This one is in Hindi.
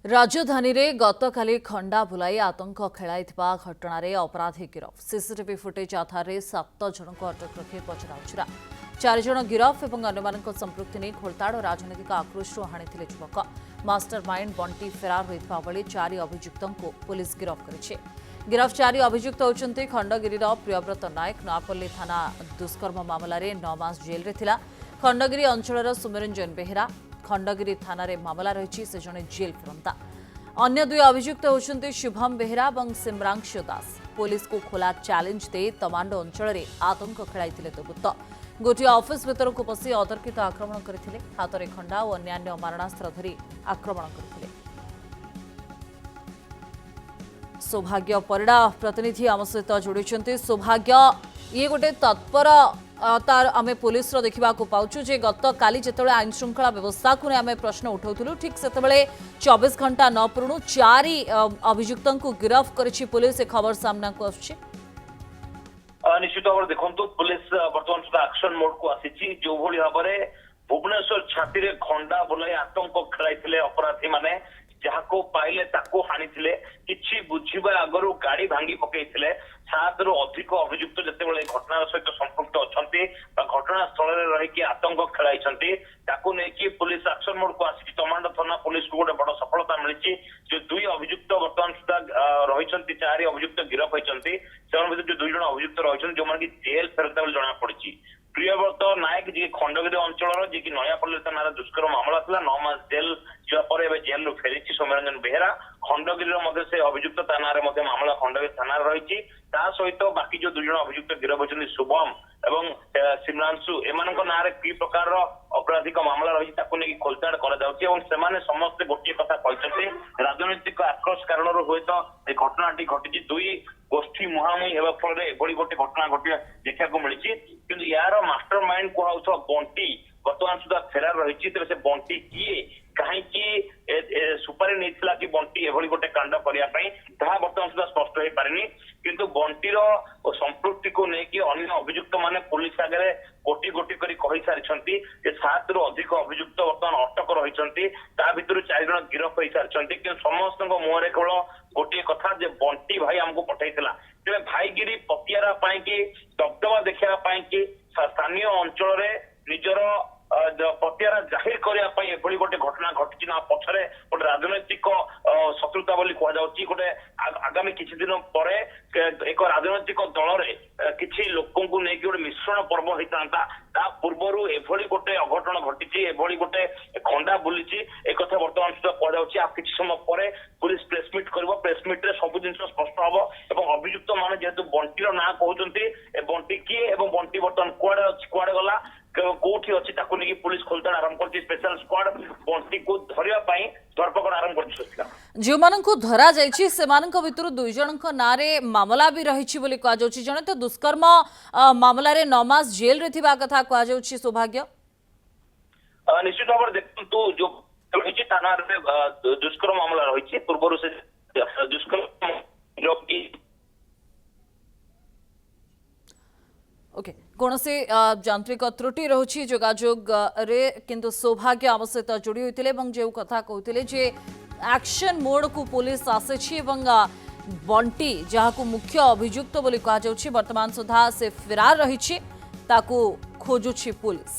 राजधानी रे गतकाली खंडा बुलाई आतंक खेलाइथिबा घटनारे अपराधी गिरफ सीसीटीवी फुटेज आधार 7 जन को अटक रखी पचराउछरा 4 जन गिरफ और अन्य संपृक्ति नहीं खोलताड़ और राजनैतिक आक्रोश हाणिथिले युवक मास्टर माइंड बंटी फेरार होइथिबा बेले 4 अभियुक्तों को पुलिस गिरफ करिछि। गिरफ 4 अभियुक्त होउछन्ति खंडगिरीर प्रियव्रत नायक नयापल्ली थाना दुष्कर्म मामलें 9 मास जेल रे थिला। खंडगिरी अंचलर सुमरंजन बेहेरा खंडगिरी थाना मामला रही से जड़े जेल फेरंता। अन्य 2 अभियुक्त होउछन्ति शुभम बेहेरा और सिमरांशु दास। पुलिस को खोला चैलेंज दे तमांडो अंचल में आतंक खेलाइथिले दुर्बृत्त गोटे ऑफिस भीतर को पशि अतर्कित आक्रमण करथिले। हाथ में खंडा और अन्य मारणास्त्र धरी आक्रमण करथिले। सौभाग्य परिडा प्रतिनिधि आम सहित जोड़ी सौभाग्य ये गोटे तत्पर तार आम पुलिस देखा पाचु जे गत काली जिते आईन श्रृंखला व्यवस्था को आम प्रश्न उठाऊलु ठीक से 24 घंटा न पूर्णु 4 अभियुक्तों को गिरफ्त करिछि पुलिस। खबर सामना को आछि निश्चित भाव देखो पुलिस बर्तमान सुधा एक्शन मोड को आसी जो भाव में भुवनेश्वर छाती रे खंडा बुलाई आतंक खेलाई अपराधी माने जहाको पाइले ताको हानिथिले किछि बुझिबा आगरु गाड़ी भांगी पकेइथिले 7 रु अधिक अभियुक्त जतेबेले घटना सहित संपृक्त अछंती घटना स्थल रे रही कि आतंक खेलाइछंती ताको नै कि पुलिस एक्शन मोड को आसी टमांडो थाना पुलिस को गोटे बड़ सफलता मिलिछि। जो 2 अभियुक्त वर्तमान सुधा रहिछंती 4 अभियुक्त गिरफ होइछंती सेवन भितर जो 2 जण अभियुक्त रहिछंती जो माने कि जेल फेरता बेले जणा पड़िछि। प्रियव्रत नायक जी खंडगिरी अंचल जी की नयापल्ली थाना दुष्कर्म मामला था 9 मास जेल जेल रु फेरी सौम्यरंजन बेहेरा खंडगिरी से अभियुक्त थाना मामला खंडगिरी थाना रही सहित बाकी जो 2 जण अभियुक्त गिरफ होती शुभम एवं सिमरांशु एम ना कि प्रकार अपराधिक मामला रही खोलताड़ कर समस्ते गोटे कथा कहते राजनैतिक आक्रोश कारण हुए तो घटनाटी घटी 2 गोष्ठी मुहांमुही होगा फल एभली गोटे घटना घटी देखा मिली कि यार मास्टर माइंड कहु बंटी बर्तमान सुधा फेरार रही से बंटी किए कहीं सुपारी नहीं कि बंटी एभली गोटे कांड करने बर्तमान सुधा स्पष्ट हो पारे किंतु बंटीर संपृक्ति को लेकिन अन्य अभियुक्त माने पुलिस आगे गोटी गोटी कही सारी 7 रु अधिक अभियुक्त बर्तमान अटक रही भर 4 जन गिरफ हो सारी कि समस्त मुहर केवल गोटे कथा बंटी भाई आमको पठाई तेज भाईगिरी पतियारा कि दबदबा देखा कि स्थानीय अंचल निजर पतियारा जाहिर करने एभली गोटे घटना घटी पछरे गोटे राजनैतिक शत्रुता बोली कहुच्छी गोटे आगामी किछि दिन पर एक राजनैतिक दल किछि लोकों को लेकिन गोटे मिश्रण पर्व होता पूर्व एभली गोटे अघटन घटी एभली गोटे खंडा बुली एक बर्तमान सुधा कहुच्छी किछि समय पर पुलिस प्रेसमिट कर प्रेसमिट रे सब जिन स्पष्ट हम और अभियुक्त माने जेहेतु बंटीर ना कहते बंटी किए बंटी बर्तमान कुआड़े गला कोठी अच्छी नहीं पुलिस खोलताड़ आरंभ कर स्पेशल स्क्वाड बंटी को धरिया धरपकड़ आरंभ कर जो मानक धरा जाइछि सेमानक भितर 2 जनक नारे मामला भी रही बोली कह जाउछि। जने तो दुष्कर्म मामला रे 9 मास जेल रे थिबा कथा कह जाउछि। सौभाग्य निश्चित भाव में देखु जो रही थाना दुष्कर्म मामला रही पूर्व से दुष्कर्म ओके कौन से यांत्रिक त्रुटि रही जोगाजोग रे किंतु सौभाग्य आम सहित जोड़ी होते जो कथा कहते जे एक्शन मोड को पुलिस आसी बंटी जहाँ को मुख्य अभियुक्त बोली कह वर्तमान सुधा से फेरार रही खोजुछि पुलिस।